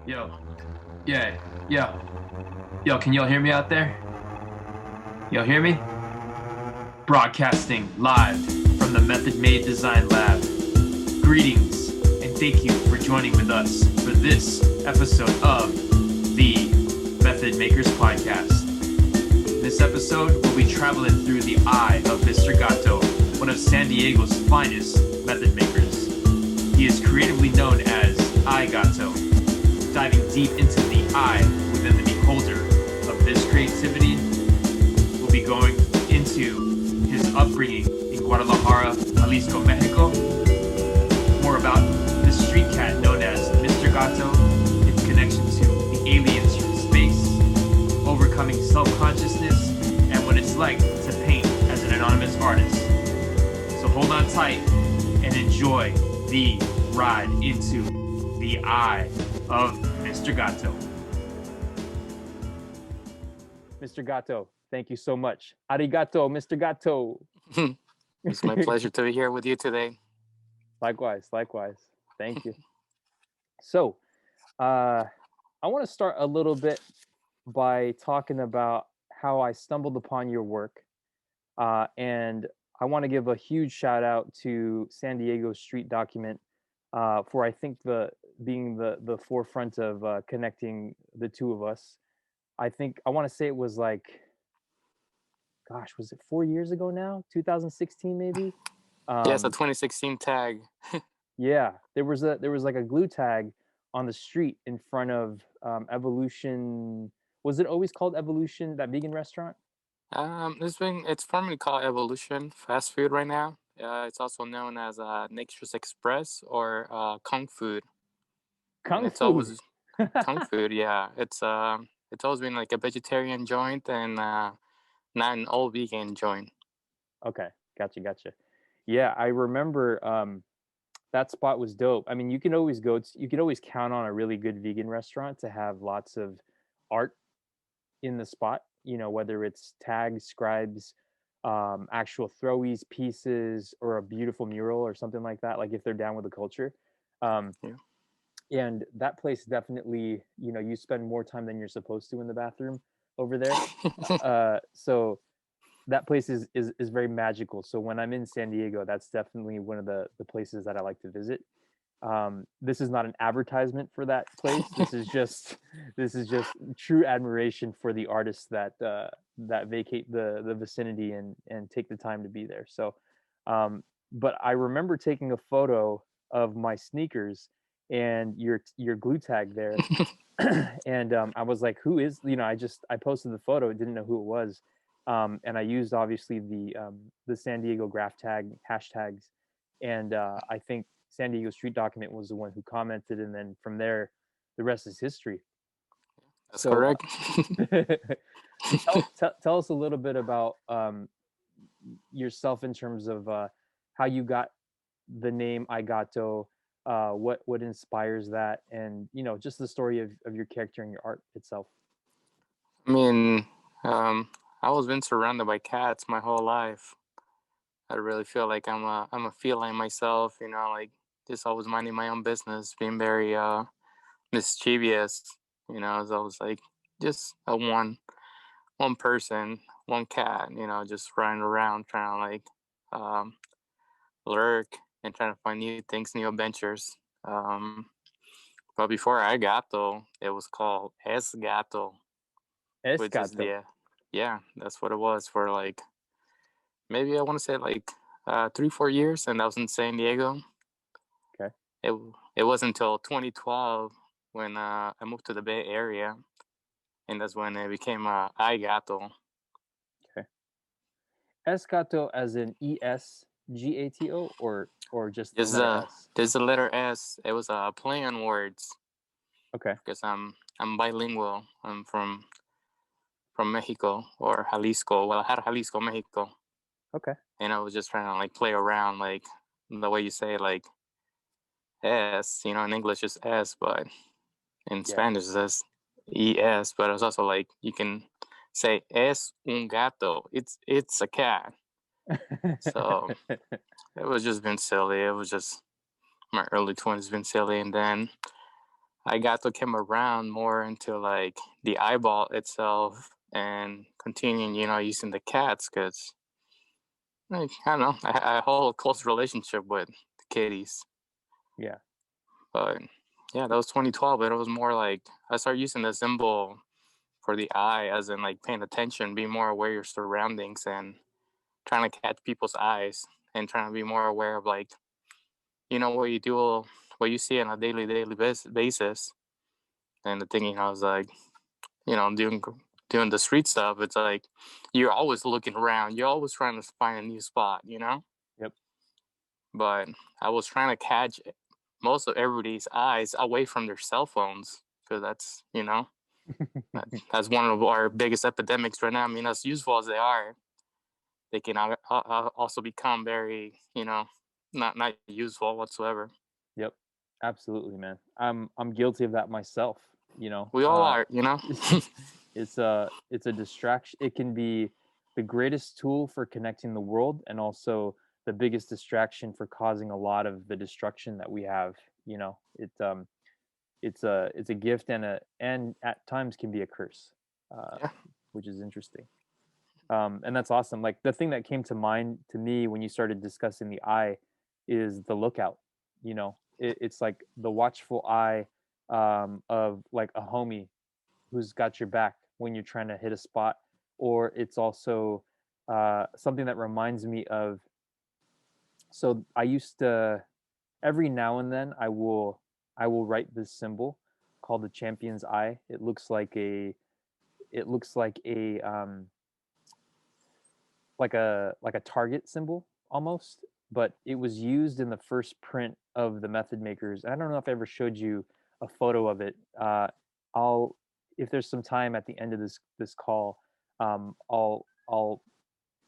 Yo, yeah, yo, yo, can y'all hear me out there? Y'all hear me? Broadcasting live from the Method Made Design Lab. Greetings, and thank you for joining with us for this episode of the Method Makers Podcast. In this episode, we'll be traveling through the Eye of Mister Gato, one of San Diego's finest method makers. He is creatively known as Eye Gato, diving deep into the eye within the beholder of this creativity. We'll be going into his upbringing in Guadalajara, Jalisco, Mexico. More about the street cat known as Mister Gato, its connection to the aliens from space, overcoming self-consciousness, and what it's like to paint as an anonymous artist. So hold on tight and enjoy the ride into the eye of Mister Gato. Mr. Gato, thank you so much. Arigato, Mr. Gato. It's my pleasure to be here with you today. Likewise. Thank you. So, I want to start a little bit by talking about how I stumbled upon your work. And I want to give a huge shout out to San Diego Street Document for I think being the forefront of connecting the two of us. I think I want to say it was like, gosh, was it 4 years ago now? 2016 maybe. Yes, a 2016 tag. Yeah, there was like a glue tag on the street in front of Evolution. Was it always called Evolution, that vegan restaurant? It's formerly called Evolution Fast Food right now. It's also known as Nature's Express or Kung Food. Kung It's Fu. always Kung Food. Yeah, it's always been like a vegetarian joint and not an all vegan joint. Okay, gotcha. Yeah, I remember that spot was dope. I mean, you can always you can always count on a really good vegan restaurant to have lots of art in the spot, whether it's tags, scribes, actual throwies, pieces, or a beautiful mural or something like that, like if they're down with the culture. Um, Yeah. and that place definitely, you spend more time than you're supposed to in the bathroom over there. So that place is very magical. So when I'm in San Diego, that's definitely one of the places that I like to visit. This is not an advertisement for that place. This is just true admiration for the artists that vacate the vicinity and take the time to be there. So, but I remember taking a photo of my sneakers and your glue tag there, and I was like, who is, I posted the photo, didn't know who it was, and I used obviously the San Diego graph tag hashtags, and I think San Diego Street Document was the one who commented, and then from there, the rest is history. That's So, correct. tell us a little bit about yourself in terms of how you got the name Eye Gato, what inspires that, and just the story of your character and your art itself. I mean, I was been surrounded by cats my whole life. I really feel like I'm a feline myself. Like just always minding my own business, being very mischievous. As I was like just a one person, one cat. Just running around trying to like lurk and trying to find new things, new adventures. But before I got though, it was called Es Gato, which is Escato. the yeah, that's what it was for like maybe I want to say like 3-4 years, and that was in San Diego. Okay. It it wasn't until 2012 when I moved to the Bay Area, and that's when it became Eye Gato. Okay. Escato as in ESGATO or just the Just letter S. there's the letter S. It was a play on words Okay. because I'm bilingual. I'm from Mexico or Jalisco. Well, I had Jalisco, Mexico, Okay. and I was just trying to like play around like the way you say like S. In English is S, but in Yeah. Spanish it's ES. But it was also like you can say es un gato. It's a cat. So it was just been silly. It was just my early 20s been silly, and then Eye Gato came around more into like the eyeball itself and continuing, using the cats because like, I don't know, I hold a close relationship with the kitties. Yeah. But yeah, that was 2012. But it was more like I started using the symbol for the eye, as in like paying attention, being more aware of your surroundings, and trying to catch people's eyes, and trying to be more aware of like what you do, what you see on a daily basis. And the thing, I was like, doing the street stuff. It's like you're always looking around. You're always trying to find a new spot. Yep. But I was trying to catch most of everybody's eyes away from their cell phones, because that's that's one of our biggest epidemics right now. I mean, as useful as they are, they can also become very not useful whatsoever. Yep. Absolutely, man. I'm guilty of that myself. We all are. It's a distraction. It can be the greatest tool for connecting the world, and also the biggest distraction for causing a lot of the destruction that we have. It's a gift and at times can be a curse, Yeah. which is interesting. And that's awesome. Like, the thing that came to mind to me when you started discussing the eye is the lookout. It's like the watchful eye, of like a homie who's got your back when you're trying to hit a spot. Or it's also something that reminds me of. So I used to, every now and then, I will write this symbol called the champion's eye. It looks like a like a target symbol almost, but it was used in the first print of the Method Makers. I don't know if I ever showed you a photo of it. I'll, if there's some time at the end of this call, I'll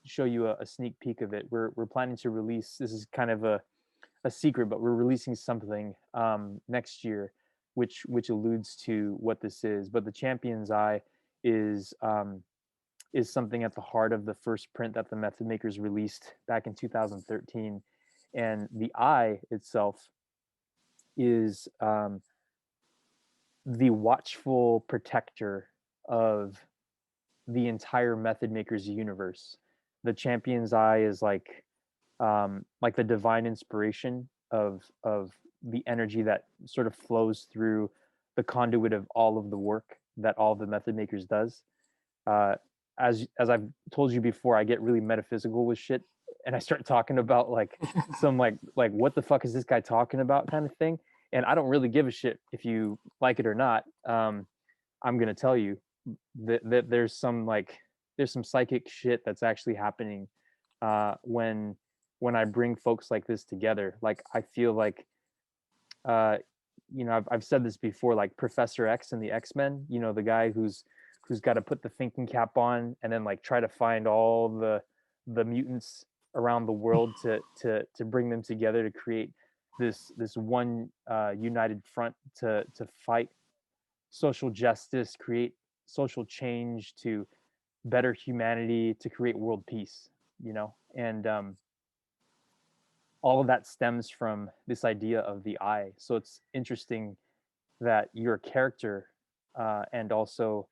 show you a sneak peek of it. We're planning to release. This is kind of a secret, but we're releasing something next year, which alludes to what this is. But the champion's eye is something at the heart of the first print that the Method Makers released back in 2013. And the eye itself is the watchful protector of the entire Method Makers universe. The champion's eye is like the divine inspiration of the energy that sort of flows through the conduit of all of the work that all the Method Makers does. As I've told you before, I get really metaphysical with shit, and I start talking about like some like what the fuck is this guy talking about kind of thing. And I don't really give a shit if you like it or not. I'm gonna tell you that there's some psychic shit that's actually happening when I bring folks like this together. Like, I feel like I've said this before, like Professor X and the X-Men, the guy who's got to put the thinking cap on and then like try to find all the mutants around the world to bring them together to create this one united front to fight social justice, create social change, to better humanity, to create world peace, and all of that stems from this idea of the eye. So it's interesting that your character and also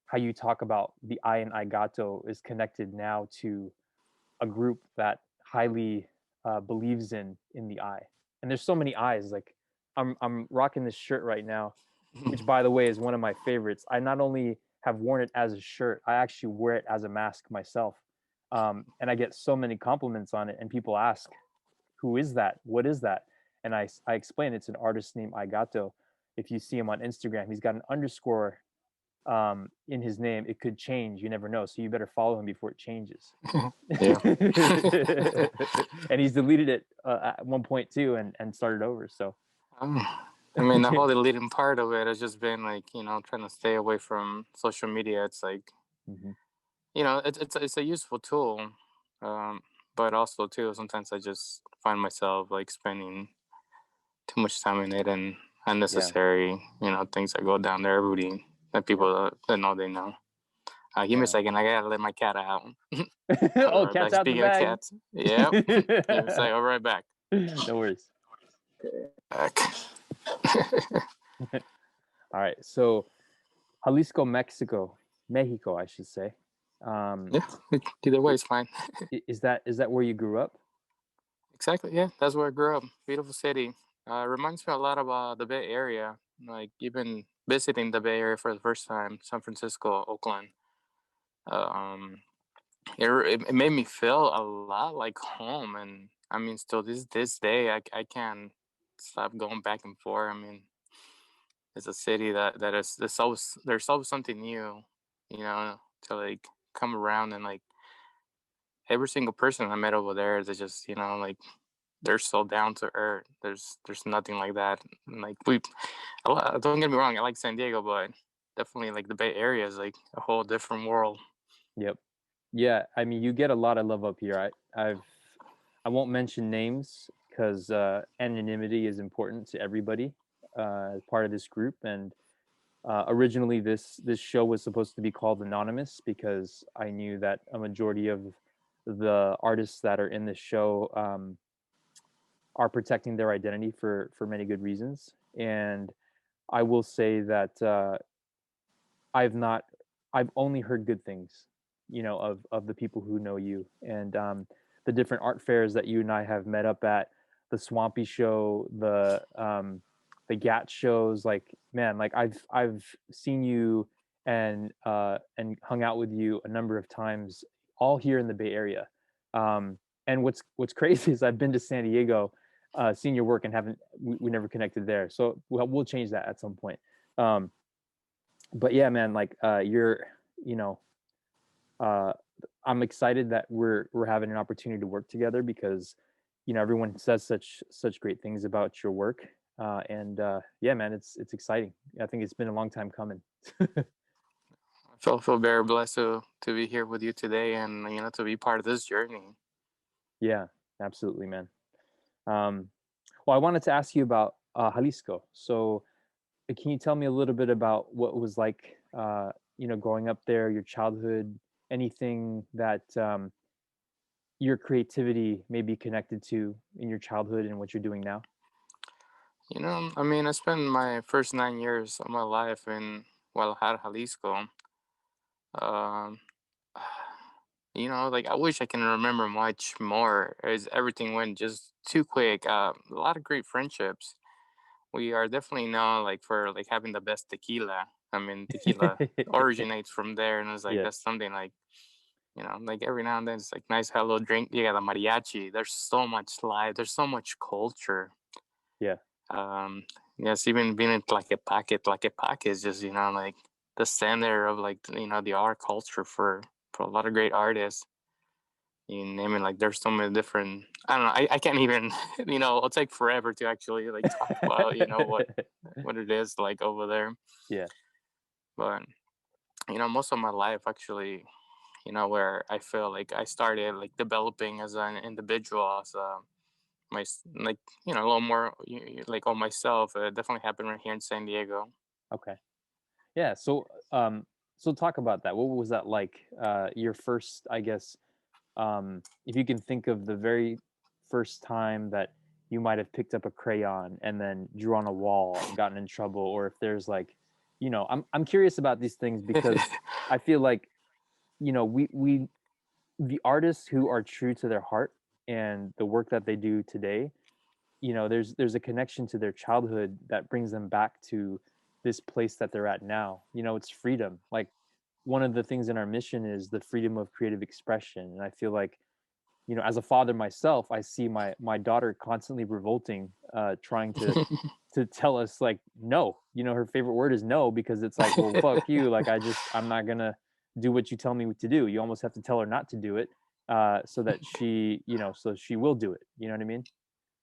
how you talk about the eye and Eye Gato is connected now to a group that highly believes in the eye. And there's so many eyes. Like, I'm rocking this shirt right now, which, by the way, is one of my favorites. I not only have worn it as a shirt, I actually wear it as a mask myself. And I get so many compliments on it, and people ask, who is that? What is that? And I explain it's an artist named Eye Gato. If you see him on Instagram, he's got an underscore in his name. It could change. You never know. So you better follow him before it changes. And he's deleted it at one point too, and started over. So I mean, the whole deleting part of it has just been like, trying to stay away from social media. It's like, it's a useful tool. But also too, sometimes I just find myself like spending too much time in it, and unnecessary, things that go down there. Everybody, that people that know, they know. Give me a second. I gotta let my cat out. Oh, cat's out the bag. Cats. Yeah. Give me a second. I'll be right back. No worries. Back. All right. So Jalisco, Mexico, I should say. Yeah, either way is fine. Is that where you grew up? Exactly. Yeah, that's where I grew up. Beautiful city. Reminds me a lot of the Bay Area. Like even visiting the Bay Area for the first time, San Francisco, Oakland. Um, it made me feel a lot like home, and I mean, still this day, I can't stop going back and forth. I mean, it's a city that is there's always something new, to like come around, and like every single person I met over there, they just like they're so down to earth. There's nothing like that. And, like don't get me wrong, I like San Diego, but definitely like the Bay Area is like a whole different world. Yep. Yeah, I mean, you get a lot of love up here. I won't mention names because anonymity is important to everybody as part of this group. And originally, this show was supposed to be called Anonymous because I knew that a majority of the artists that are in this show are protecting their identity for many good reasons. And I will say that I've not I've only heard good things, of the people who know you, and the different art fairs that you and I have met up at, the Swampy show, the GAT shows. Like, man, like I've seen you and hung out with you a number of times, all here in the Bay Area. And what's crazy is I've been to San Diego, seen your work, and haven't we never connected there. So we'll change that at some point. Um, but yeah, man, like you know, uh, I'm excited that we're having an opportunity to work together because, everyone says such great things about your work, and yeah, man, it's exciting. I think it's been a long time coming. I feel very blessed to be here with you today, and to be part of this journey. Yeah, absolutely, man. Um, well, I wanted to ask you about Jalisco. So, can you tell me a little bit about what it was like, growing up there, your childhood, anything that your creativity may be connected to in your childhood and what you're doing now? I mean, I spent my first 9 years of my life in Guadalajara, Jalisco. Um, like I wish I can remember much more, as everything went just too quick. A lot of great friendships. We are definitely known like for like having the best tequila. I mean, tequila originates from there, and it's like Yes. that's something like like every now and then it's like nice hello drink. You got the mariachi. There's so much life. There's so much culture. Yeah. Um, yes, even being in Tlaquepaque is just like the center of like the art culture for a lot of great artists. You name it, like there's so many different. I don't know. I can't even. It'll take forever to actually like talk about what it is like over there. Yeah. But most of my life actually, where I feel like I started like developing as an individual, as like a little more like on myself. It definitely happened right here in San Diego. Okay. Yeah. So talk about that. What was that like? Your first, I guess, if you can think of the very first time that you might have picked up a crayon and then drew on a wall and gotten in trouble, or if there's like, I'm curious about these things because I feel like, we the artists who are true to their heart and the work that they do today, there's a connection to their childhood that brings them back to this place that they're at now. It's freedom. Like, one of the things in our mission is the freedom of creative expression, and I feel like, as a father myself, I see my daughter constantly revolting, trying to tell us, like, no. Her favorite word is no, because it's like, well, fuck you. Like, I'm not gonna do what you tell me to do. You almost have to tell her not to do it, so that so she will do it. You know what I mean?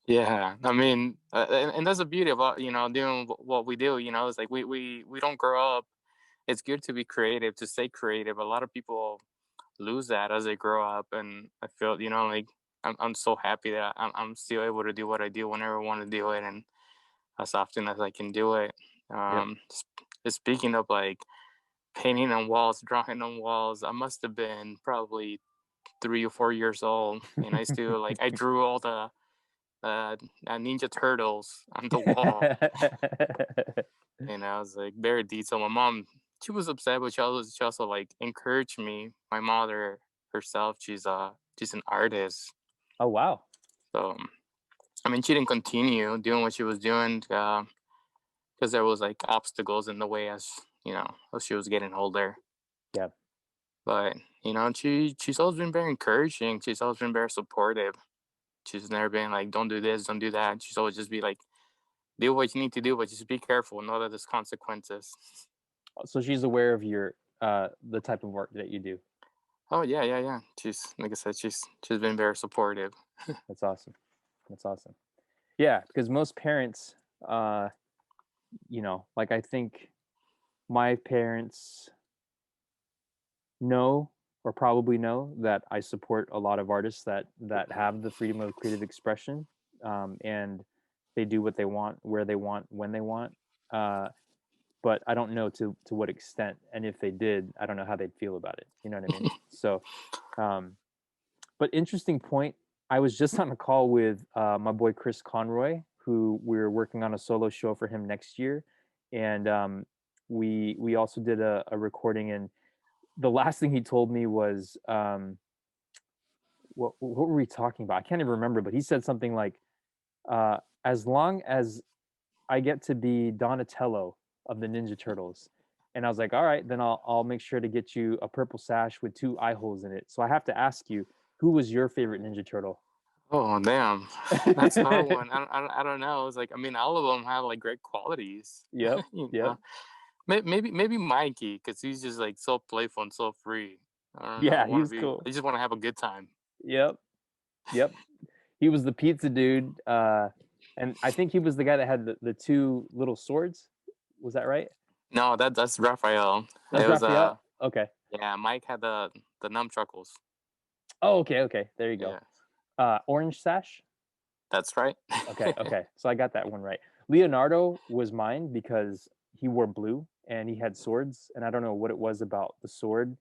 Yeah, I mean, and that's the beauty about doing what we do. It's like we don't grow up. It's good to be creative, to stay creative. A lot of people lose that as they grow up, and I feel like I'm so happy that I'm still able to do what I do whenever I want to do it, and as often as I can do it. Yep. Speaking of like painting on walls, drawing on walls, I must have been probably 3 or 4 years old, and I still like I drew all the Ninja Turtles on the wall. And I was like very detailed. My mom, she was upset, but she also like encouraged me. My mother herself, she's an artist. Oh wow. So I mean, she didn't continue doing what she was doing because there was like obstacles in the way as she was getting older. Yeah. But she's always been very encouraging. She's always been very supportive. She's never been like, don't do this, don't do that. She's always just be like, do what you need to do, but just be careful. Know that there's consequences. So she's aware of your the type of work that you do. Oh yeah. She's like I said, she's been very supportive. That's awesome. That's awesome. Yeah, because most parents, like I think my parents know or probably know that I support a lot of artists that have the freedom of creative expression, and they do what they want, where they want, when they want. But I don't know to what extent, and if they did, I don't know how they'd feel about it. You know what I mean? So, but interesting point. I was just on a call with my boy Chris Conroy, who we're working on a solo show for him next year, and we also did a recording. And the last thing he told me was, what were we talking about? I can't even remember, but he said something like, as long as I get to be Donatello of the Ninja Turtles. And I was like, all right, then I'll make sure to get you a purple sash with 2 eye holes in it. So I have to ask you, who was your favorite Ninja Turtle? Oh damn, that's a hard one. I don't know. It's like, I mean, all of them have like great qualities. Yep. You Yep. know? Maybe Mikey, because he's just like so playful and so free. I don't know. Yeah, he was cool. I just want to have a good time. Yep. Yep. He was the pizza dude. And I think he was the guy that had the 2 little swords. Was that right? No, that's Raphael. That's It was Raphael. Okay. yeah. Mike had the nunchuckles. Oh, okay. Okay. There you go. Yeah, Orange sash. that's right. Okay. Okay. So I got that one right. Leonardo was mine because he wore blue and he had swords, and I don't know what it was about the sword.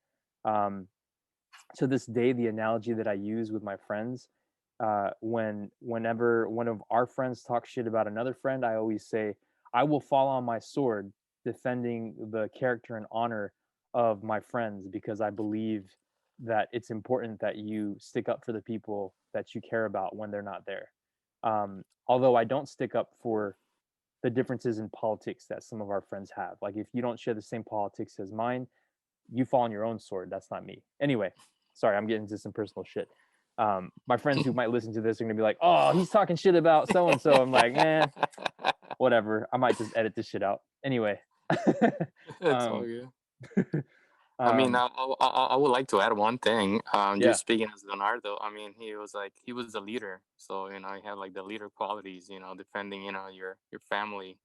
Um, to this day, the analogy that I use with my friends, whenever one of our friends talks shit about another friend, I always say, I will fall on my sword defending the character and honor of my friends, because I believe that it's important that you stick up for the people that you care about when they're not there. Although I don't stick up for the differences in politics that some of our friends have. Like, if you don't share the same politics as mine, you fall on your own sword. That's not me. Anyway, sorry, I'm getting into some personal shit. My friends who might listen to this are gonna be like, "Oh, he's talking shit about so and so." I'm like, man, whatever. I might just edit this shit out. Anyway, It's all um, good. I mean, I would like to add one thing. yeah, Just speaking as Leonardo, I mean, he was the leader. So he had like the leader qualities. Defending your family,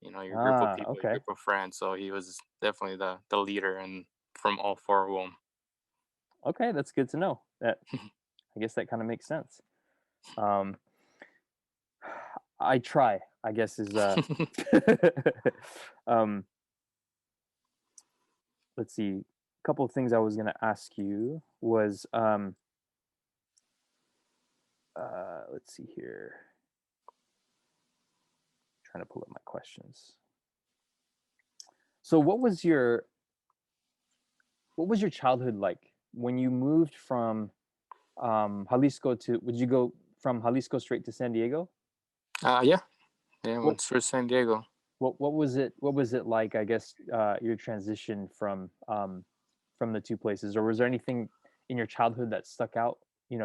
your group of people, your okay, group of friends. So he was definitely the leader, and from all 4 of them. okay, that's good to know. That, I guess that kind of makes sense. Um, I try, I guess, is um, let's see. A couple of things I was gonna ask you was, let's see here. Trying to pull up my questions. So what was your childhood like when you moved from Jalisco to? Would you go from Jalisco straight to San Diego? Yeah, What went through San Diego. what was it? What was it like? I guess your transition from the 2 places, or was there anything in your childhood that stuck out?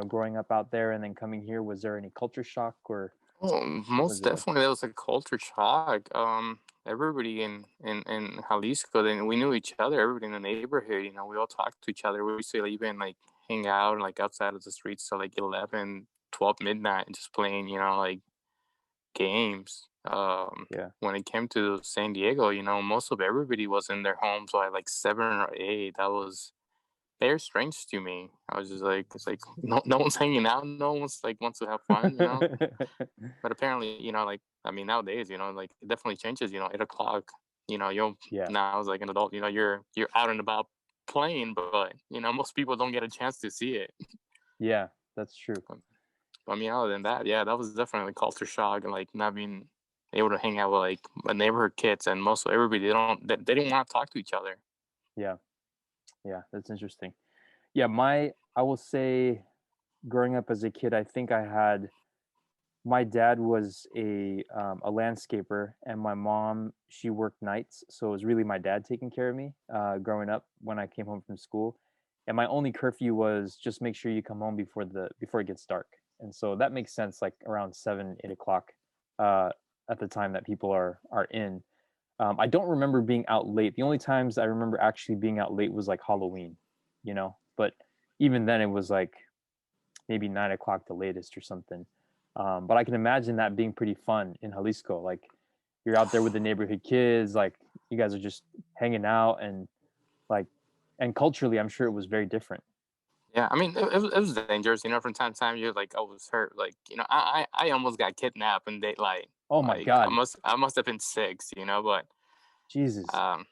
Growing up out there and then coming here, was there any culture shock, or Oh, what was most it like? definitely, there was a culture shock. Everybody in Jalisco, then we knew each other. Everybody in the neighborhood, we all talked to each other. We used to even like hang out like outside of the streets till like 11, 12 midnight, and just playing, like games. Yeah, When it came to San Diego, most of everybody was in their homes by like 7 or 8. That was very strange to me. I was just like, it's like no one's hanging out, no one's like wants to have fun. But apparently, like, I mean, nowadays, like it definitely changes. 8 o'clock, you'll yeah, now as like an adult, you're out and about playing, but most people don't get a chance to see it. yeah. That's true. I mean, other than that, yeah, that was definitely culture shock, and like not being able to hang out with like my neighborhood kids, and most of everybody they didn't want to talk to each other. Yeah, that's interesting. Yeah, I will say, growing up as a kid, I think I had my dad was a landscaper, and my mom, she worked nights, so it was really my dad taking care of me growing up when I came home from school. And my only curfew was just make sure you come home before it gets dark. And so that makes sense, like around 7, 8 o'clock uh, at the time that people are in. I don't remember being out late. The only times I remember actually being out late was like Halloween, you know. But even then, it was like maybe 9 o'clock the latest or something. But I can imagine that being pretty fun in Jalisco. Like you're out there with the neighborhood kids, like you guys are just hanging out, and like, and culturally, I'm sure it was very different. Yeah, I mean, it was dangerous. You know, from time to time, you're like, I was hurt. Like, you know, I almost got kidnapped, and they Oh my God, I must have been 6. You know, but Jesus. um,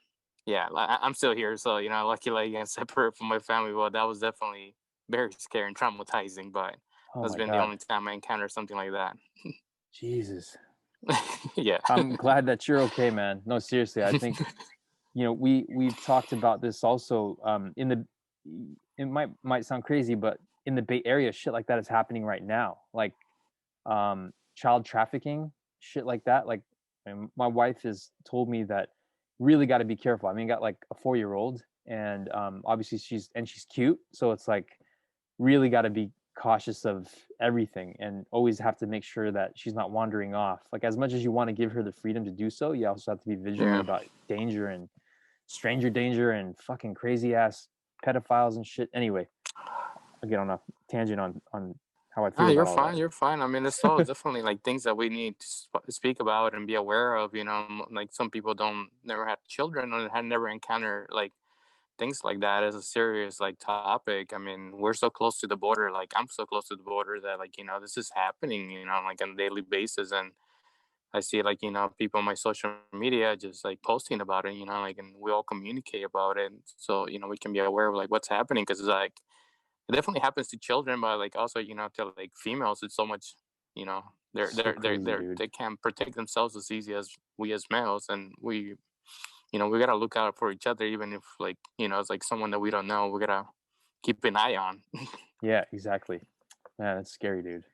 yeah, I'm still here, so you know, luckily I got separate from my family. But that was definitely very scary and traumatizing. But Oh that's my been the God, only time I encountered something like that. Jesus. Yeah. I'm glad that you're okay, man. No, seriously, I think we've talked about this also. In the it might sound crazy, but in the Bay Area, shit like that is happening right now. Like child trafficking, shit like that. Like, and my wife has told me that really got to be careful. I mean, got like a 4-year-old, and obviously she's cute, so it's like really got to be cautious of everything, and always have to make sure that she's not wandering off. Like, as much as you want to give her the freedom to do so, you also have to be vigilant Yeah. about danger and stranger danger and fucking crazy ass pedophiles and shit. Anyway, I'll get on a tangent on how I Ah, feel you're about all fine. that. You're fine. I mean, it's all definitely like things that we need to speak about and be aware of. You know, like some people don't never had children or had never encountered like things like that as a serious like topic. I mean, we're so close to the border. Like I'm so close to the border that like you know this is happening. You know, like on a daily basis, and I see like you know people on my social media just like posting about it. You know, like and we all communicate about it, so you know we can be aware of like what's happening because it's like it definitely happens to children, but like also you know to like females, it's so much. You know, So crazy, dude. they can't protect themselves as easy as we as males, and we you know we gotta look out for each other, even if like you know it's like someone that we don't know. We gotta keep an eye on. Yeah, exactly. Man, that's scary, dude.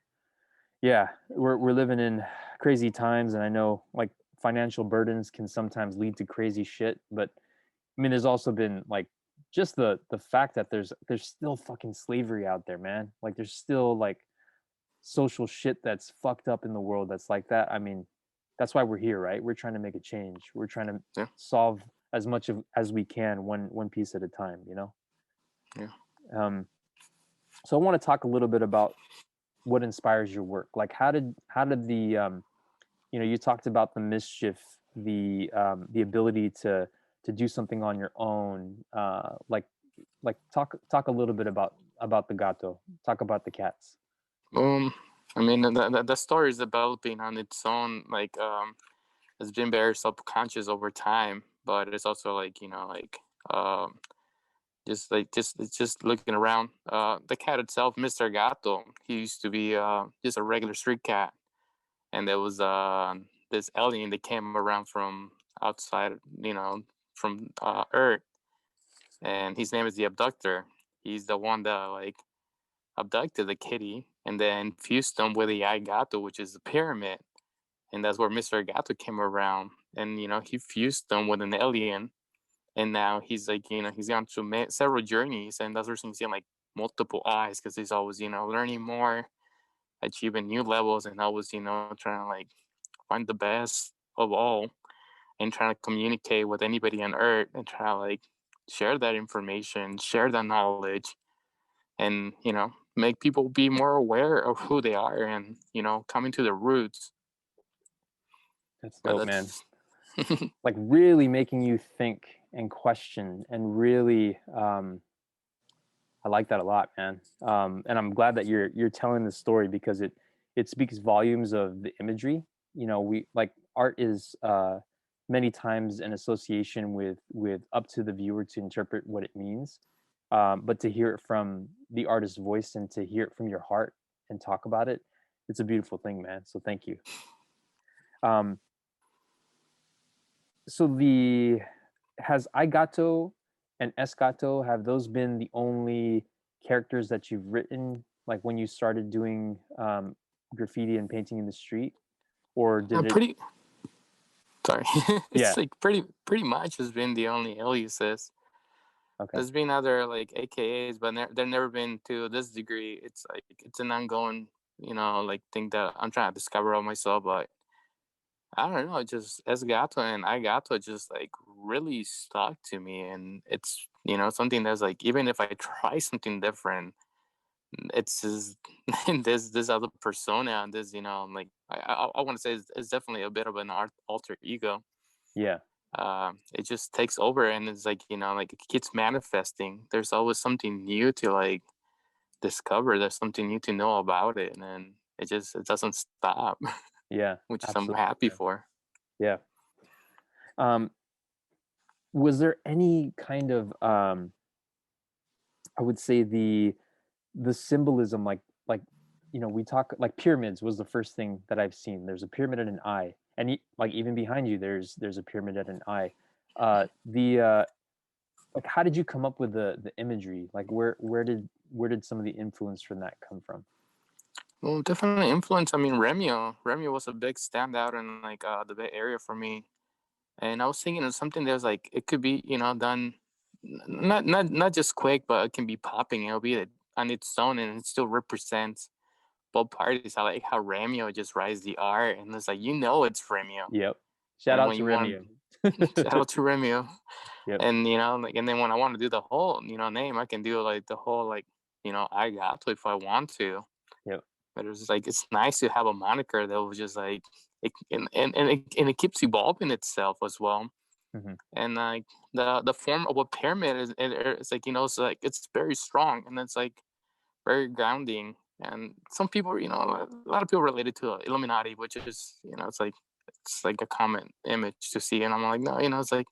Yeah, we're living in crazy times, and I know like financial burdens can sometimes lead to crazy shit, but I mean, there's also been like just the fact that there's still fucking slavery out there, man. Like there's still like social shit that's fucked up in the world that's like that. I mean, that's why we're here, right? We're trying to make a change. We're trying to Yeah, solve as much of as we can, one piece at a time, you know. yeah. Um, so I want to talk a little bit about what inspires your work. Like, how did the you talked about the mischief, the ability to do something on your own. Like talk a little bit about the gato. Talk about the cats. Um, I mean the story is developing on its own. Like it's been very subconscious over time, but it's also like you know like um just it's just looking around. The cat itself, Mister Gato, he used to be just a regular street cat, and there was this alien that came around from outside, you know, from Earth, and his name is the Abductor. He's the one that like abducted the kitty and then fused them with the Eye Gato, which is the pyramid, and that's where Mister Gato came around, and you know he fused them with an alien, and now he's like you know he's gone through several journeys, and that's where he's seeing like multiple eyes because he's always you know learning more, achieving new levels, and always you know trying to like find the best of all and trying to communicate with anybody on earth and try to like share that information, share that knowledge, and you know make people be more aware of who they are and you know coming to their roots. That's But dope, man. that's Like really making you think and question and really I like that a lot, man. And I'm glad that you're telling the story because it speaks volumes of the imagery. We like art is many times an association with up to the viewer to interpret what it means. But to hear it from the artist's voice and to hear it from your heart and talk about it, it's a beautiful thing, man. So thank you. Um, so the has Eye Gato and Gato, have those been the only characters that you've written, like when you started doing graffiti and painting in the street, or did it? Pretty sorry. Yeah. It's like pretty much has been the only aliases. Okay. There's been other like AKAs, but they've never been to this degree. It's like it's an ongoing, like thing that I'm trying to discover of myself. But I don't know, just Gato and I Gato just like really stuck to me, and it's something that's like even if I try something different, it's just this other persona, and this like I want to say it's definitely a bit of an alter ego. Yeah. It just takes over, and it's like like it keeps manifesting. There's always something new to like discover. There's something new to know about it, and it doesn't stop. Yeah. Which is I'm Absolutely. happy for. Yeah. Was there any kind of I would say the symbolism, like we talk like pyramids was the first thing that I've seen. There's a pyramid and an eye, and like even behind you there's a pyramid and an eye. The like how did you come up with the imagery? Like where did some of the influence from that come from? Well, definitely influence. I mean, Remio was a big standout in like the Bay Area for me, and I was thinking of something that was like it could be done, not just quick, but it can be popping. It'll be on its own, and it still represents both parties. I like how Remio just writes the R, and it's like it's Remio. Yep. Shout And out when to you want Remio. shout out to Remio, Yep. and like, and then when I want to do the whole name, I can do like the whole like I got to if I want to. Yep. But it was just like it's nice to have a moniker that was just like and it keeps evolving itself as well. Mm-hmm. And like the form of a pyramid it's like it's very strong, and it's like very grounding. And some people a lot of people relate it to Illuminati, which is it's like a common image to see. And I'm like, no, it's like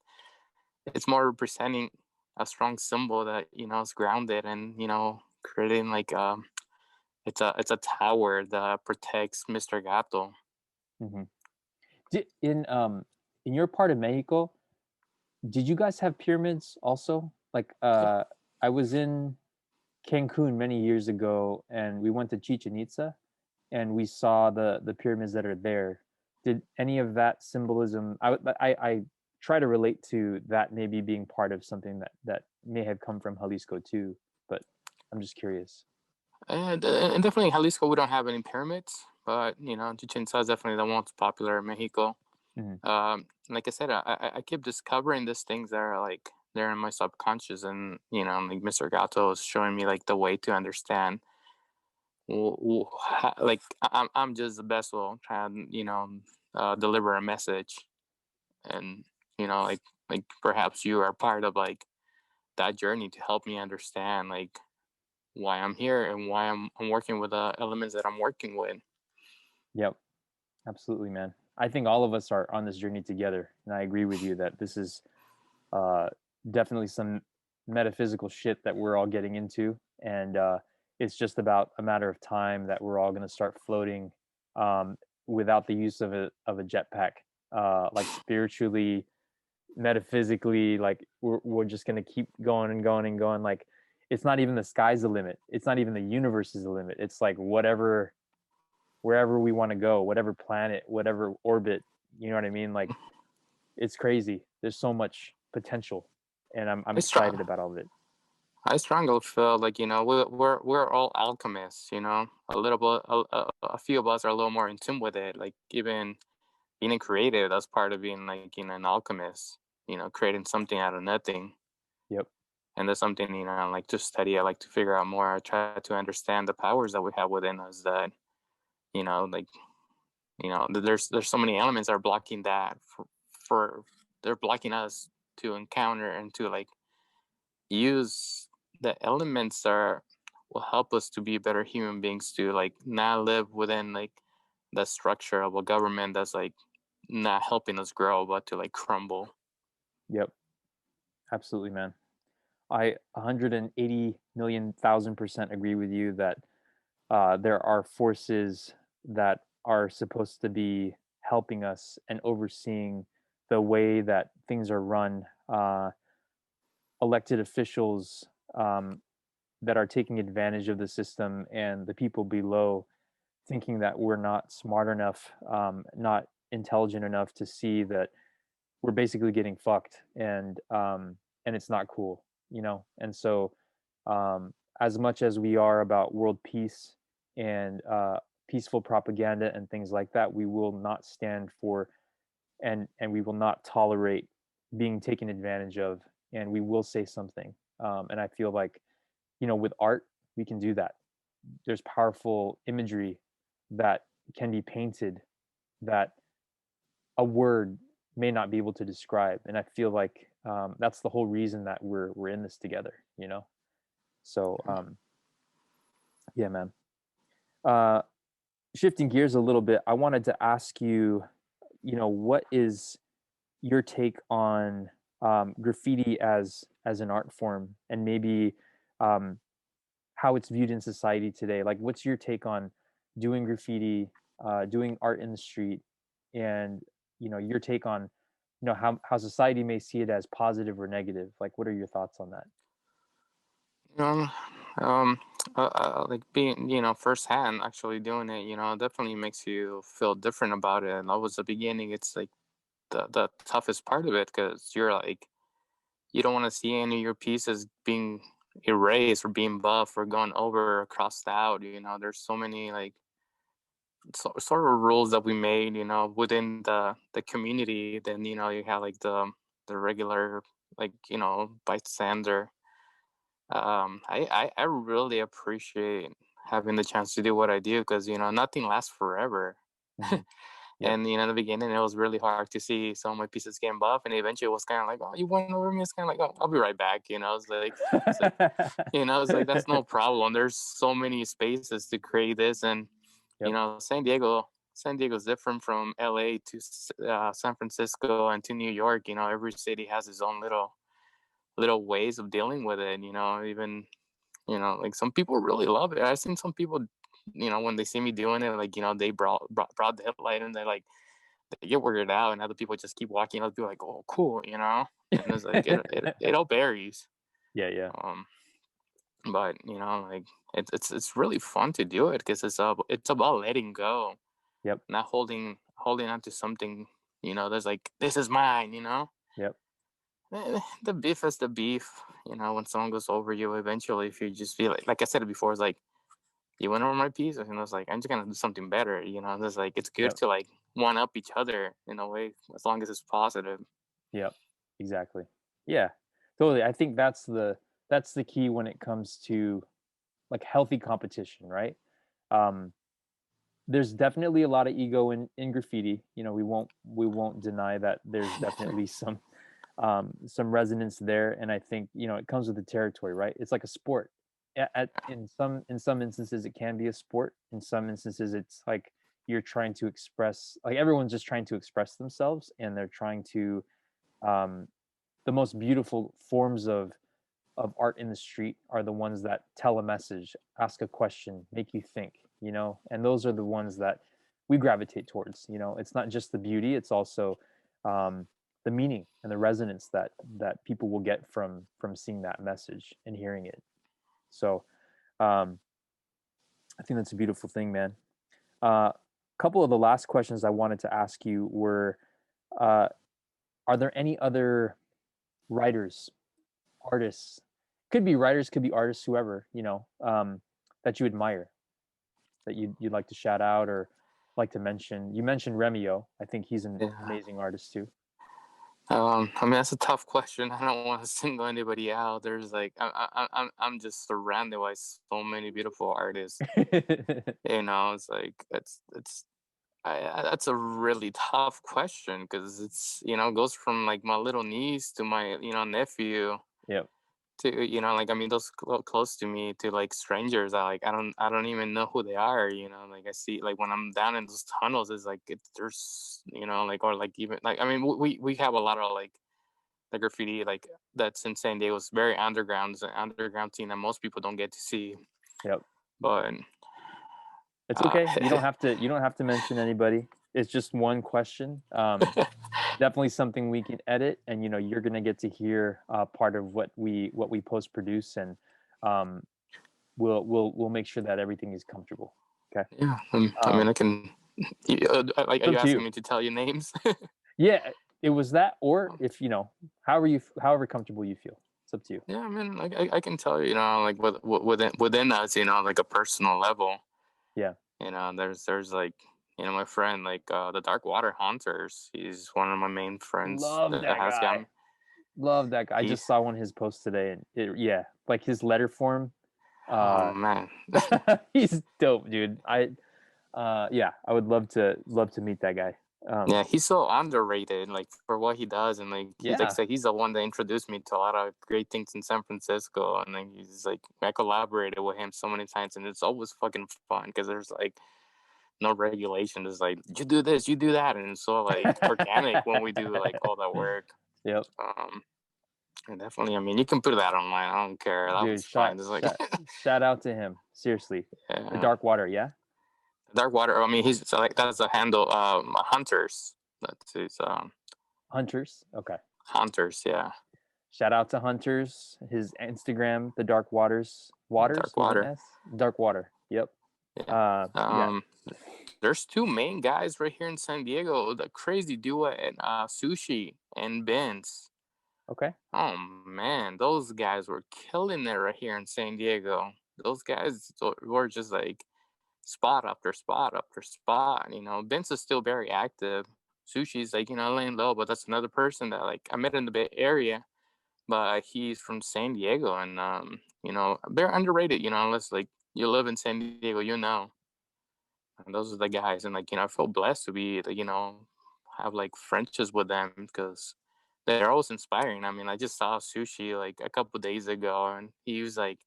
it's more representing a strong symbol that is grounded, and creating like it's a tower that protects Mister Gato. Mm-hmm. In your part of Mexico, did you guys have pyramids also? Like I was in Cancun many years ago, and we went to Chichen Itza, and we saw the pyramids that are there. Did any of that symbolism? I try to relate to that maybe being part of something that may have come from Jalisco too, but I'm just curious. And definitely Jalisco, we don't have any pyramids, but Chichen Itza is definitely the most popular in Mexico. Mhm. Like I said, I keep discovering these things that are like they're in my subconscious, and like Mister Gato is showing me like the way to understand. Like I'm just the best will trying deliver a message, and like perhaps you are part of like that journey to help me understand like why I'm here and why I'm working with the elements that I'm working with. Yep, absolutely, man. I think all of us are on this journey together, and I agree with you that this is uh, definitely some metaphysical shit that we're all getting into, and it's just about a matter of time that we're all going to start floating without the use of a jetpack, like spiritually, metaphysically. Like we're just going to keep going and going and going. Like it's not even the sky's the limit. It's not even the universe is the limit. It's like wherever we want to go, whatever planet, whatever orbit. You know what I mean? Like it's crazy. There's so much potential, and I'm I excited strong, about all of it. I strongly feel like we're all alchemists. A little bit, a few of us are a little more in tune with it. Like even being a creative, that's part of being like an alchemist. Creating something out of nothing. Yep. And that's something I like to study. I like to figure out more. I try to understand the powers that we have within us. That like there's so many elements that are blocking that for they're blocking us to encounter and to like use the elements that will help us to be better human beings, to like not live within like the structure of a government that's like not helping us grow but to like crumble. Yep. Absolutely, man. I 180 million thousand percent agree with you that there are forces that are supposed to be helping us and overseeing the way that things are run, elected officials that are taking advantage of the system, and the people below thinking that we're not smart enough, not intelligent enough to see that we're basically getting fucked, and it's not cool, you know. And so, as much as we are about world peace and peaceful propaganda and things like that, we will not stand for, and we will not tolerate being taken advantage of, and we will say something. And I feel like, you know, with art we can do that. There's powerful imagery that can be painted that a word may not be able to describe, and I feel like that's the whole reason that we're in this together, you know. So yeah, man. uh Shifting gears a little bit, I wanted to ask you, you know, what is your take on graffiti as an art form, and maybe um how it's viewed in society today? Like, what's your take on doing graffiti, doing art in the street, and, you know, your take on, you know, how society may see it as positive or negative? Like, what are your thoughts on that? Um, um, like being, firsthand actually doing it, definitely makes you feel different about it. And that was the beginning. It's like the toughest part of it, because you're like, you don't want to see any of your pieces being erased or being buffed or gone over or crossed out. There's so many like sort of rules that we made, within the community. Then, you have like the regular, like, bystander. I really appreciate having the chance to do what I do, because nothing lasts forever. Mhm. Yep. And in the beginning it was really hard to see some of my pieces getting buff, and eventually it was kind of like, oh, you went over me. It's kind of like, oh, I'll be right back. It's like that's no problem. There's so many spaces to create this. And Yep. San Diego's different from LA to San Francisco and to New York. Every city has its own little ways of dealing with it. Even, like some people really love it. I've seen some people, when they see me doing it, like, they brought the headlight, and they get weirded out, and other people just keep walking up, be like, oh, cool. And it's like it all varies. Yeah, yeah. But like it's really fun to do it, because it's about letting go. Yep. Not holding on to something, that's like, this is mine. Yep. The beef is the beef. When someone goes over you, eventually, if you just feel like I said it before, it's like, you went over my piece, and it's like, I'm just gonna do something better. It's like, it's good Yep. to like one up each other in a way, as long as it's positive. Yep. Exactly. Yeah. Totally. I think that's the key when it comes to like healthy competition, right? Um, there's definitely a lot of ego in graffiti. You know, we won't deny that there's definitely some resonance there, and I think, you know, it comes with the territory, right? It's like a sport. In some instances it can be a sport. In some instances it's like you're trying to express, like everyone's just trying to express themselves, and they're trying to um, the most beautiful forms of art in the street are the ones that tell a message, ask a question, make you think, you know, and those are the ones that we gravitate towards. You know, it's not just the beauty, it's also the meaning and the resonance that people will get from seeing that message and hearing it. So I think that's a beautiful thing, man. A couple of the last questions I wanted to ask you were, uh, are there any other writers, artists, could be writers, could be artists, whoever, you know, that you admire, that you'd like to shout out or like to mention? You mentioned Remio. I think he's an Yeah. amazing artist too. I mean, that's a tough question. I don't want to single anybody out. There's like, I'm just surrounded by so many beautiful artists. It's like, that's a really tough question, because it's, goes from like my little niece to my, nephew, Yep. to, like, I mean, those close to me, to like strangers. I don't even know who they are. Like, I see, like, when I'm down in those tunnels, it's like, there's, like, or like, even like, I mean, we have a lot of like the graffiti, like, that's in San Diego. It's very underground. It's an underground scene that most people don't get to see. Yep. But it's okay. You don't have to mention anybody. It's just one question. definitely something we can edit, and you're gonna get to hear part of what we post produce, and um, we'll make sure that everything is comfortable. Okay. Yeah, I mean, I can. Like, are It's you up to asking you. me to tell you names? Yeah, it was that, or if however comfortable you feel. It's up to you. Yeah, I mean, I can tell you, like within us, like a personal level. Yeah. There's like, my friend, like the Dark Water Hunters. He's one of my main friends Love that that has guy. got. Love that guy. I He, just saw one of his posts today, and yeah, like his letter form. oh man, He's dope, dude. Yeah, I would love to meet that guy. yeah, he's so underrated, like for what he does, and like he's like Yeah. I said, he's the one that introduced me to a lot of great things in San Francisco, and then he's like I collaborated with him so many times, and it's always fucking fun because there's like no regulation. It's like you do this, you do that, and it's so like organic when we do like all that work. Yep. And definitely, I mean, you can put that online. I don't care. That Dude, was fine. It's like shout out to him. Seriously. The Dark Water, yeah? Dark Water. I mean, he's so, like that's a handle. Hunters. That's his. Hunters. Okay. Hunters. Yeah. Shout out to Hunters. His Instagram, the Dark Waters. Waters Dark with an Water. S. Dark Water. Yep. Yeah. Yeah. There's two main guys right here in San Diego. The crazy duo at Sushi and Ben's. Okay. Oh man, those guys were killing it right here in San Diego. Those guys were just like spot after spot after spot. Vince is still very active. Sushi's like, laying low, but that's another person that like I met in the Bay Area, but he's from San Diego, and they're underrated. Unless like you live in San Diego, And those are the guys, and like I feel blessed to be, have like friendships with them because they're always inspiring. I mean, I just saw Sushi like a couple days ago, and he was like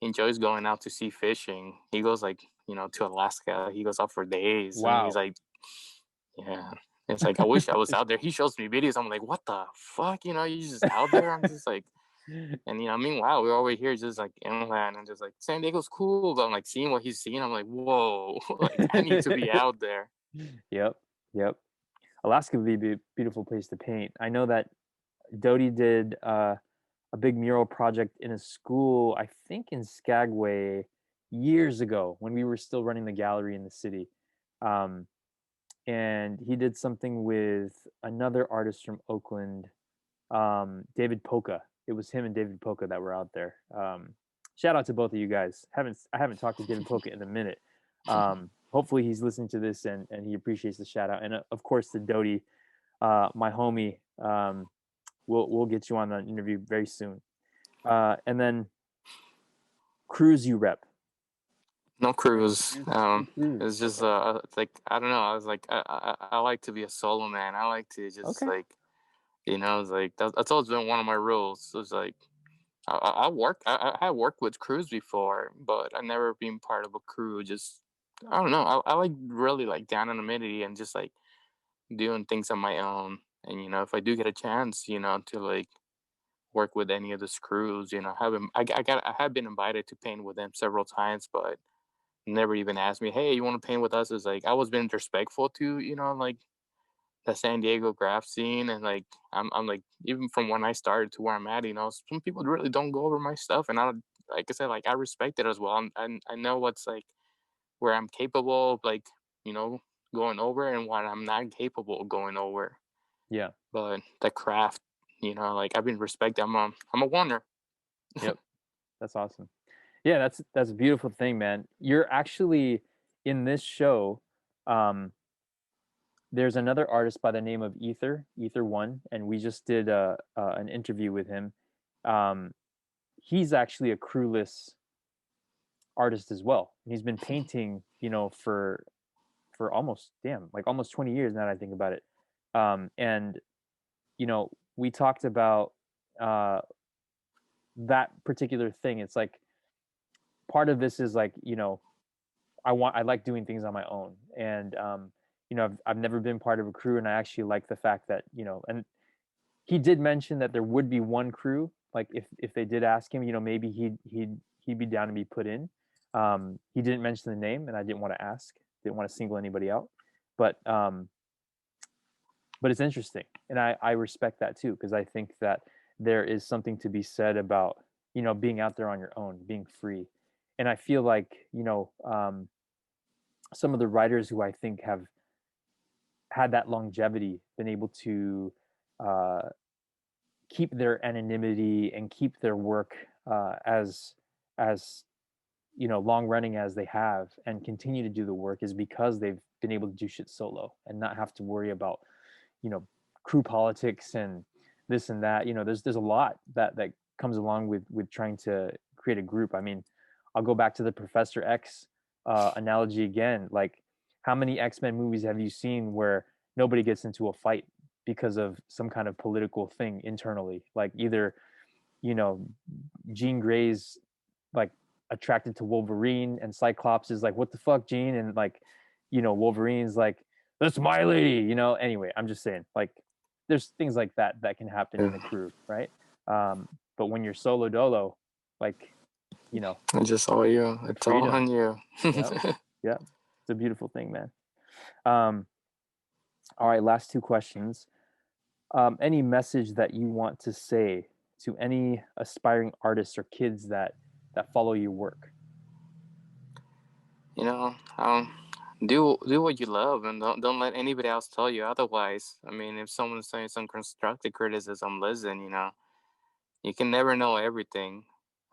enjoys going out to sea fishing. He goes like to Alaska. He goes out for days, and he's Wow. like, yeah. It's like I wish I was out there. He shows me videos. I'm like, what the fuck? You're just out there. I'm just like, and meanwhile we're over here just like inland and just like San Diego's cool, but I'm like seeing what he's seeing. I'm like, whoa, like I need to be out there. Yep. Alaska would be a beautiful place to paint. I know that Doty did a big mural project in a school, I think in Skagway, years ago when we were still running the gallery in the city. And he did something with another artist from Oakland, David Polka. It was him and David Polka that were out there. Shout out to both of you guys. I haven't talked to David Polka in a minute. Hopefully he's listening to this and he appreciates the shout out. And of course to Doty, my homie. We'll get you on an interview very soon. And then crews you rep. No cruise. It's just it's like I don't know. I was like I like to be a solo man. I like to just like it's like that's always been one of my rules. It's like I have worked with crews before, but I never been part of a crew. Just I don't know. I like really like down anonymity and just like doing things on my own. And if I do get a chance, to like work with any of the crews, I have been invited to paint with them several times, but never even asked me, hey, you want to paint with us? It's like I was being respectful to like the San Diego graph scene, and like I'm like even from when I started to where I'm at, some people really don't go over my stuff, and I like I said, like I respect it as well. I know what's like where I'm capable of like going over and what I'm not capable of going over. Yeah. But the craft, like I've been respected. I'm a wonder. Yep. That's awesome. Yeah, that's a beautiful thing, man. You're actually in this show. There's another artist by the name of Ether One, and we just did an interview with him. He's actually a crewless artist as well. He's been painting, for almost 20 years now that I think about it. And we talked about that particular thing. It's like part of this is like I like doing things on my own, and I've never been part of a crew, and I actually like the fact that and he did mention that there would be one crew, like if they did ask him, maybe he'd be down to be put in. He didn't mention the name, and I didn't want to ask, didn't want to single anybody out, but but it's interesting, and I respect that too, because I think that there is something to be said about, you know, being out there on your own, being free. And I feel like, you know, some of the writers who I think have had that longevity, been able to uh, keep their anonymity and keep their work as you know, long running as they have, and continue to do the work, is because they've been able to do shit solo and not have to worry about, you know, crew politics and this and that. You know, there's a lot that comes along with trying to create a group. I mean, I'll go back to the Professor X analogy again. Like, how many X-Men movies have you seen where nobody gets into a fight because of some kind of political thing internally? Like, either, you know, Jean Grey's like attracted to Wolverine, and Cyclops is like, what the fuck, Jean? And like, you know, Wolverine's like, that's my lady, you know. Anyway, I'm just saying, like, there's things like that that can happen in a crew, right? But when you're solo dolo, like, you know, It's just all you. It's all freedom. on you. Yeah, yeah, it's a beautiful thing, man. All right, last two questions. Any message that you want to say to any aspiring artists or kids that follow your work? You know, do what you love, and don't let anybody else tell you otherwise. I mean, if someone's saying some constructive criticism, listen. You know, you can never know everything.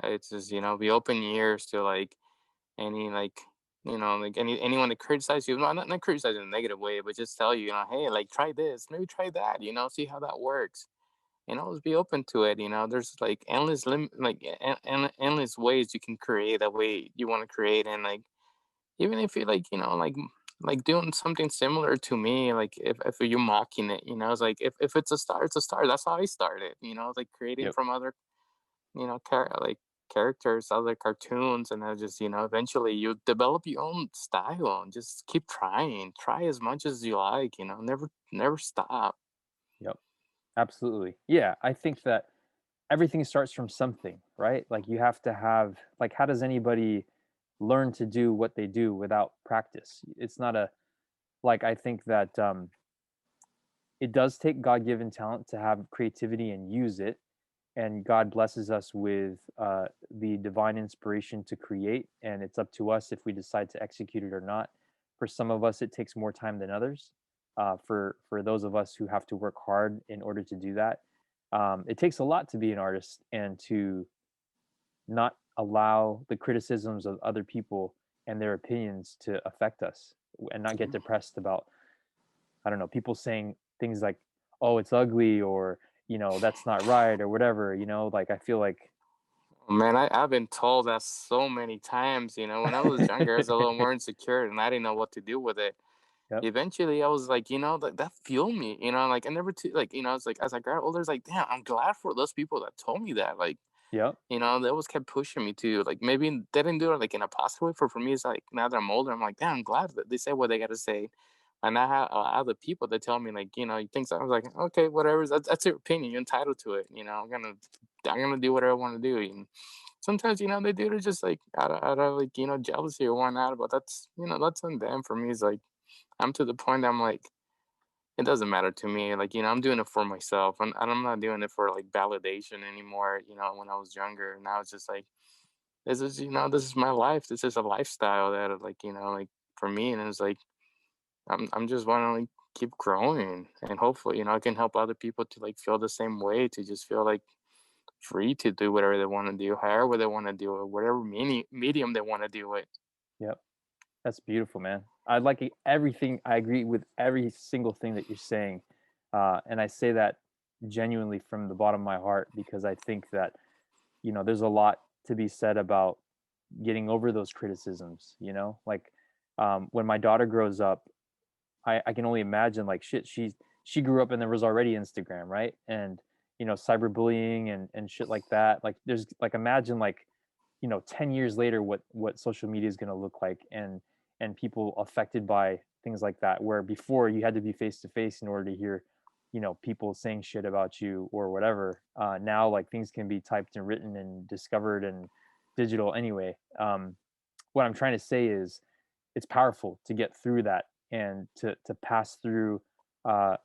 It's just, you know, be open ears to like any like, you know, like anyone that criticizes you. Not criticize in a negative way, but just tell you, you know, hey, like, try this, maybe try that. You know, see how that works. And always be open to it. You know, there's like endless ways you can create that way you want to create. And like, even if you like, you know, like doing something similar to me, like if you're mocking it, you know, it's like, if it's a star, it's a star. That's how I started, you know, like creating Yep. from other, you know, like characters, other cartoons, and then just, you know, eventually you develop your own style, and just keep try as much as you like, you know, never stop. Yep. Absolutely. Yeah, I think that everything starts from something, right? Like, you have to have, like, how does anybody learn to do what they do without practice? It's not a, like, I think that it does take God-given talent to have creativity and use it, and God blesses us with the divine inspiration to create, and it's up to us if we decide to execute it or not. For some of us, it takes more time than others. For those of us who have to work hard in order to do that, it takes a lot to be an artist and to not allow the criticisms of other people and their opinions to affect us, and not get depressed about, I don't know, people saying things like, oh, it's ugly, or, you know, that's not right, or whatever, you know. Like, I feel like Man, I've been told that so many times. You know, when I was younger, I was a little more insecure, and I didn't know what to do with it. yep, Eventually, I was like, you know, that fueled me. You know, like I never like, you know, it's like as I got older, it's like, damn, I'm glad for those people that told me that. Like, yep, you know, they always kept pushing me to, like, maybe they didn't do it like in a positive way. For me, it's like now that I'm older, I'm like, damn, I'm glad that they say what they got to say. And I have other people that tell me, like, you know, things. I was like, okay, whatever. That's your opinion. You're entitled to it. You know, I'm gonna do whatever I want to do. And sometimes, you know, they do it just like out of like, you know, jealousy or whatnot. But that's, you know, that's on them. For me, it's like I'm to the point that I'm like, it doesn't matter to me. Like, you know, I'm doing it for myself, and I'm not doing it for like validation anymore. You know, when I was younger, now it's just like, this is, you know, this is my life. This is a lifestyle that, like, you know, like for me, and it's like I'm just want to like keep growing, and hopefully, you know, I can help other people to like feel the same way, to just feel like free to do whatever they want to do, however they want to do it, whatever medium they want to do it. yep. That's beautiful, man. I like everything. I agree with every single thing that you're saying, and I say that genuinely from the bottom of my heart, because I think that, you know, there's a lot to be said about getting over those criticisms. You know, like, when my daughter grows up, I can only imagine, like, shit, she grew up and there was already Instagram, right? And, you know, cyberbullying and shit like that. Like, there's, like, imagine, like, you know, 10 years later, what social media is going to look like, and people affected by things like that, where before you had to be face to face in order to hear, you know, people saying shit about you or whatever. Now, like, things can be typed and written and discovered and digital anyway. What I'm trying to say is, it's powerful to get through that, and to pass through uh,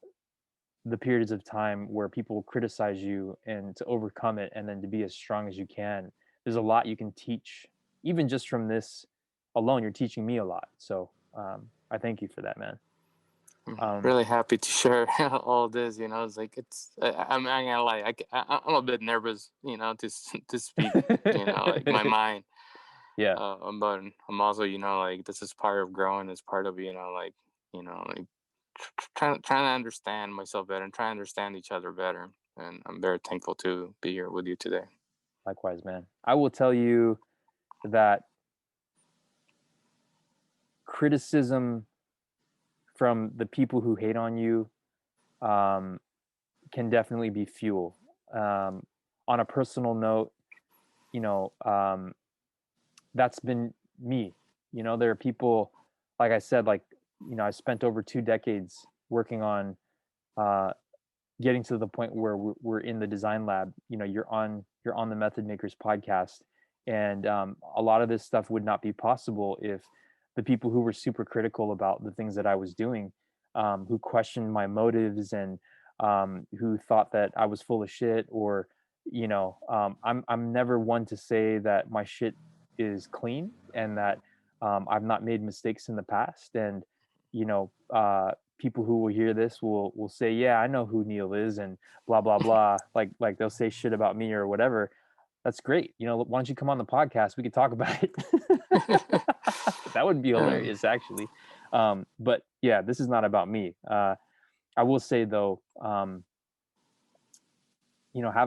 the periods of time where people criticize you and to overcome it and then to be as strong as you can. There's a lot you can teach, even just from this alone. You're teaching me a lot. So I thank you for that, man. I'm really happy to share all this. It's like I'm not gonna lie. I'm a bit nervous, to speak. Like my mind. Yeah. But I'm also, like this is part of growing. It's part of like trying to understand myself better and try to understand each other better. And I'm very thankful to be here with you today. Likewise, man. I will tell you that criticism from the people who hate on you can definitely be fuel. On a personal note, that's been me. There are people, like I said, I spent over 2 decades working on getting to the point where we're in the design lab. You're on the Method Makers podcast, and a lot of this stuff would not be possible if the people who were super critical about the things that I was doing, who questioned my motives and who thought that I was full of shit, or I'm never one to say that my shit is clean and that I've not made mistakes in the past. And people who will hear this will say, yeah, I know who Neil is, and blah blah blah. like they'll say shit about me or whatever. That's great. Why don't you come on the podcast? We could talk about it. That would be hilarious, actually. But yeah, this is not about me. I will say though, having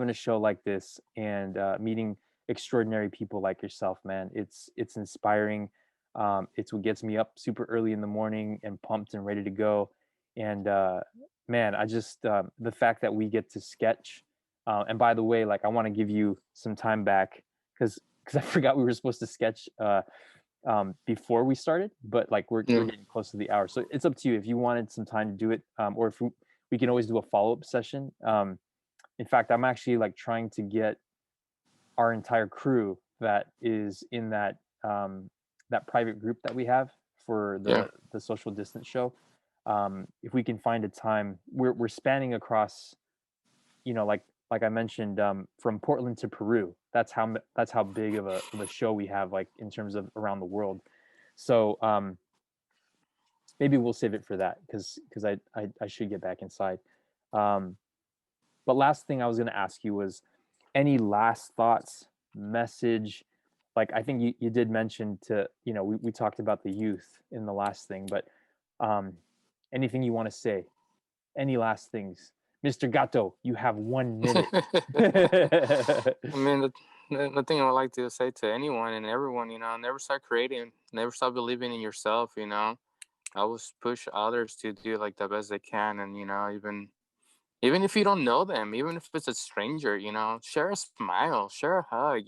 a show like this and meeting extraordinary people like yourself, man, it's inspiring. It's what gets me up super early in the morning and pumped and ready to go. And man, I just the fact that we get to sketch. And by the way, I want to give you some time back because I forgot we were supposed to sketch before we started, but we're getting close to the hour, so it's up to you if you wanted some time to do it, or if we can always do a follow-up session. In fact, I'm actually trying to get our entire crew that is in that that private group that we have for the social distance show. If we can find a time, we're spanning across, like I mentioned, from Portland to Peru. That's how big of a show we have, in terms of around the world. So maybe we'll save it for that because I should get back inside. But last thing I was going to ask you was any last thoughts, message. I think you did mention to, we talked about the youth in the last thing, but anything you want to say, any last things? Mr. Gato, you have 1 minute. I mean, the thing I would like to say to anyone and everyone, never stop creating, never stop believing in yourself, always push others to do the best they can. And, even if you don't know them, even if it's a stranger, share a smile, share a hug,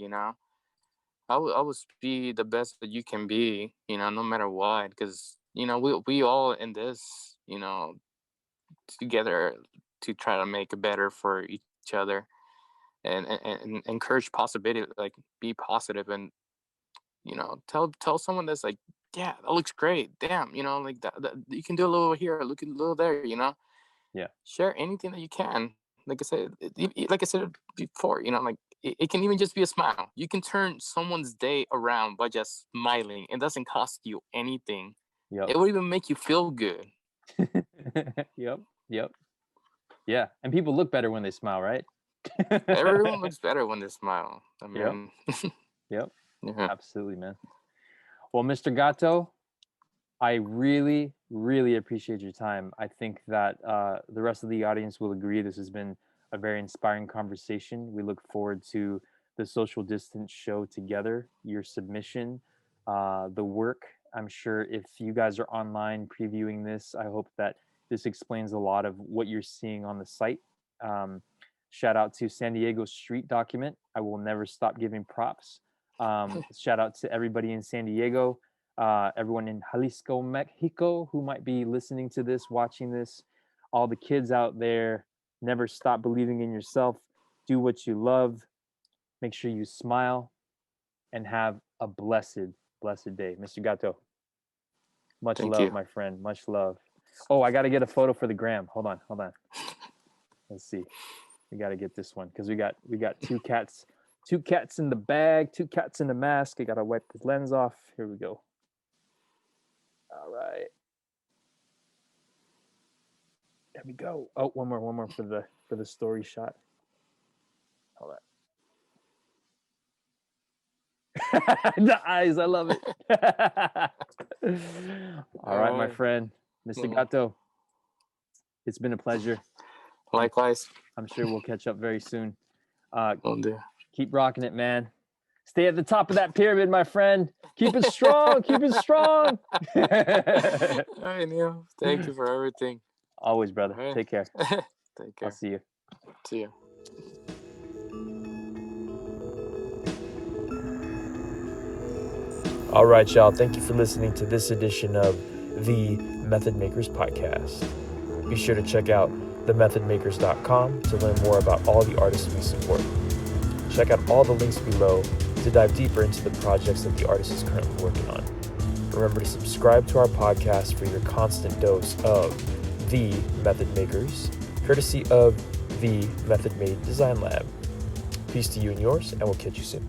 always be the best that you can be, no matter what, because, we all in this, together to try to make it better for each other, and encourage possibility, be positive, and tell someone that's yeah, that looks great, damn, that you can do a little here, look a little there, Yeah, share anything that you can. Like I said before, it can even just be a smile. You can turn someone's day around by just smiling. It doesn't cost you anything. yep. It will even make you feel good. Yep. Yeah, and people look better when they smile, right? Everyone looks better when they smile. I mean, yep. Yeah. Absolutely, man. Well, Mr. Gato, I really, really appreciate your time. I think that the rest of the audience will agree this has been a very inspiring conversation. We look forward to the social distance show together, your submission, the work. I'm sure if you guys are online previewing this, I hope that this explains a lot of what you're seeing on the site. Shout out to San Diego Street Document. I will never stop giving props. Shout out to everybody in San Diego, everyone in Jalisco, Mexico, who might be listening to this, watching this, all the kids out there. Never stop believing in yourself. Do what you love. Make sure you smile and have a blessed, blessed day. Mr. Gato, much Thank love, you. my friend. Much love. Oh, I got to get a photo for the gram. Hold on. Let's see. We got to get this one because we got two cats in the bag, 2 cats in the mask. I got to wipe the lens off. Here we go. All right. There we go. Oh, one more for the story shot. Hold on. The eyes, I love it. All right, my friend, Mr. Gato. It's been a pleasure. Likewise. I'm sure we'll catch up very soon. Will do. Keep rocking it, man. Stay at the top of that pyramid, my friend. Keep it strong. Keep it strong. All right, Neil. Thank you for everything. Always, brother. Right. Take care. Take care. I'll see you. See you. All right, y'all. Thank you for listening to this edition of the Method Makers Podcast. Be sure to check out themethodmakers.com to learn more about all the artists we support. Check out all the links below to dive deeper into the projects that the artist is currently working on. Remember to subscribe to our podcast for your constant dose of the Method Makers, courtesy of the Method Made Design Lab. Peace to you and yours, and we'll catch you soon.